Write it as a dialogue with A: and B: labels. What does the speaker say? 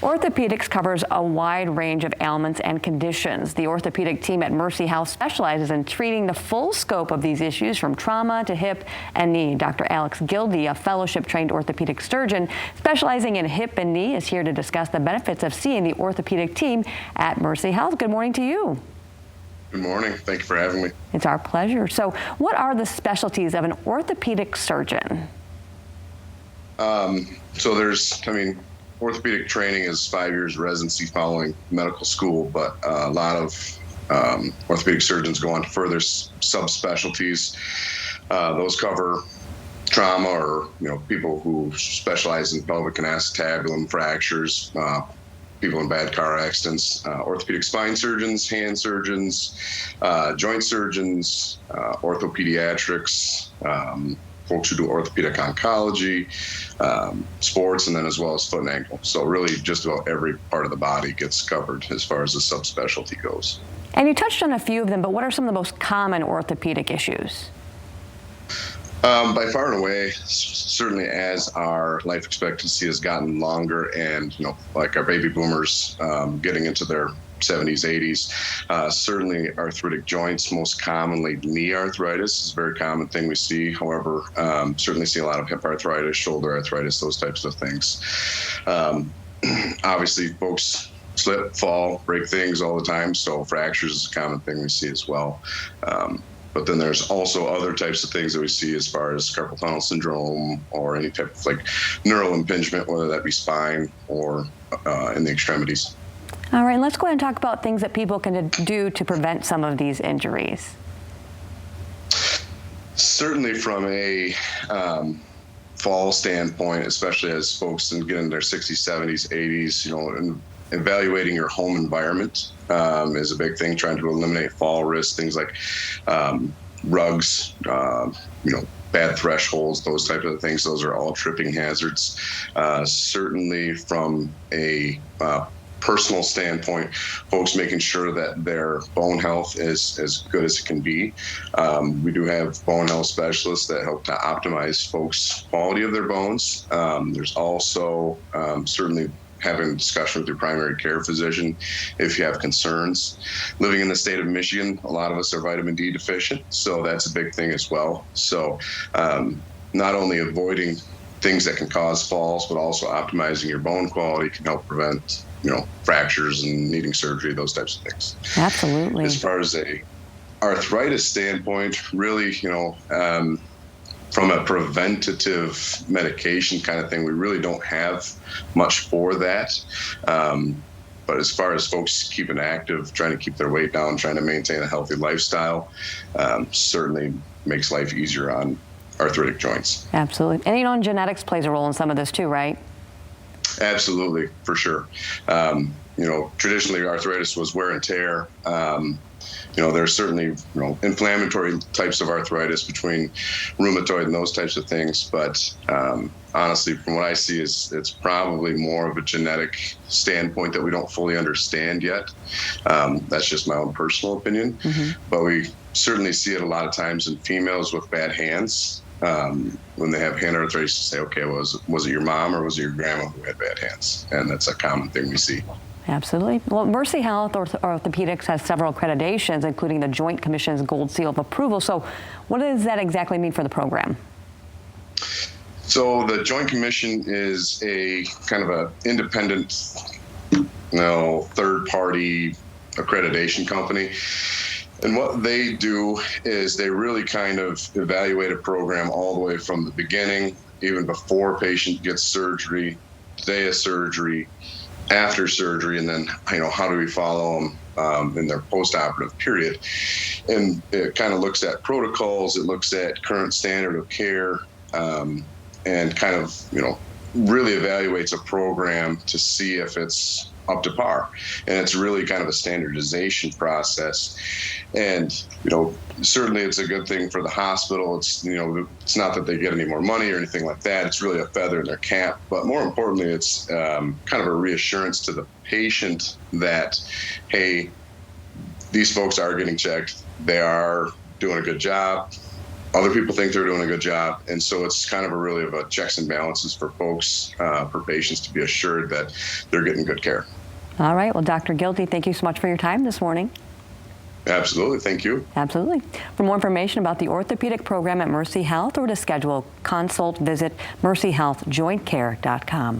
A: Orthopedics covers a wide range of ailments and conditions. The orthopedic team at Mercy Health specializes in treating the full scope of these issues, from trauma to hip and knee. Dr. Alex Gilde, a fellowship-trained orthopedic surgeon specializing in hip and knee, is here to discuss the benefits of seeing the orthopedic team at Mercy Health. Good morning to you.
B: Good morning. Thank you for having me.
A: It's our pleasure. So what are the specialties of an orthopedic surgeon?
B: Orthopedic training is 5 years residency following medical school, but a lot of orthopedic surgeons go on to further subspecialties. Those cover trauma, or people who specialize in pelvic and acetabulum fractures, people in bad car accidents, orthopedic spine surgeons, hand surgeons, joint surgeons, orthopediatrics, folks who do orthopedic oncology, sports, and then as well as foot and ankle. So really just about every part of the body gets covered as far as the subspecialty goes.
A: And you touched on a few of them, but what are some of the most common orthopedic issues?
B: By far and away, certainly as our life expectancy has gotten longer and, like our baby boomers getting into their 70s, 80s, certainly arthritic joints, most commonly knee arthritis is a very common thing we see. However, certainly see a lot of hip arthritis, shoulder arthritis, those types of things. Obviously, folks slip, fall, break things all the time, so fractures is a common thing we see as well. But then there's also other types of things that we see as far as carpal tunnel syndrome or any type of neural impingement, whether that be spine or in the extremities.
A: All right, let's go ahead and talk about things that people can do to prevent some of these injuries.
B: Certainly from a fall standpoint, especially as folks get in their 60s, 70s, 80s, and evaluating your home environment is a big thing, trying to eliminate fall risks, things like rugs, bad thresholds, those types of things. Those are all tripping hazards. Certainly from a personal standpoint, folks making sure that their bone health is as good as it can be. We do have bone health specialists that help to optimize folks' quality of their bones. There's also certainly having a discussion with your primary care physician if you have concerns. Living in the state of Michigan, a lot of us are vitamin D deficient, so that's a big thing as well. So not only avoiding things that can cause falls, but also optimizing your bone quality can help prevent fractures and needing surgery, those types of things.
A: Absolutely.
B: As far as a arthritis standpoint, really, from a preventative medication kind of thing, we really don't have much for that. But as far as folks keeping active, trying to keep their weight down, trying to maintain a healthy lifestyle, certainly makes life easier on arthritic joints.
A: Absolutely. And genetics plays a role in some of this too, right?
B: Absolutely, for sure. Traditionally arthritis was wear and tear. There's certainly, inflammatory types of arthritis between rheumatoid and those types of things. But honestly, from what I see, it's probably more of a genetic standpoint that we don't fully understand yet. That's just my own personal opinion. Mm-hmm. But we certainly see it a lot of times in females with bad hands. When they have hand arthritis, to say, okay, was it your mom or was it your grandma who had bad hands? And that's a common thing we see.
A: Absolutely. Well, Mercy Health Orthopedics has several accreditations, including the Joint Commission's Gold Seal of Approval. So what does that exactly mean for the program?
B: So the Joint Commission is a kind of an independent, third-party accreditation company. And what they do is they really kind of evaluate a program all the way from the beginning, even before a patient gets surgery, day of surgery, after surgery, and then, how do we follow them in their post-operative period. And it kind of looks at protocols, it looks at current standard of care, and kind of, really evaluates a program to see if it's up to par. And it's really kind of a standardization process. And, certainly it's a good thing for the hospital. It's, it's not that they get any more money or anything like that. It's really a feather in their cap. But more importantly, it's kind of a reassurance to the patient that, hey, these folks are getting checked. They are doing a good job. Other people think they're doing a good job. And so it's kind of a checks and balances for folks, for patients to be assured that they're getting good care.
A: All right. Well, Dr. Gilde, thank you so much for your time this morning.
B: Absolutely. Thank you.
A: Absolutely. For more information about the orthopedic program at Mercy Health or to schedule a consult, visit mercyhealthjointcare.com.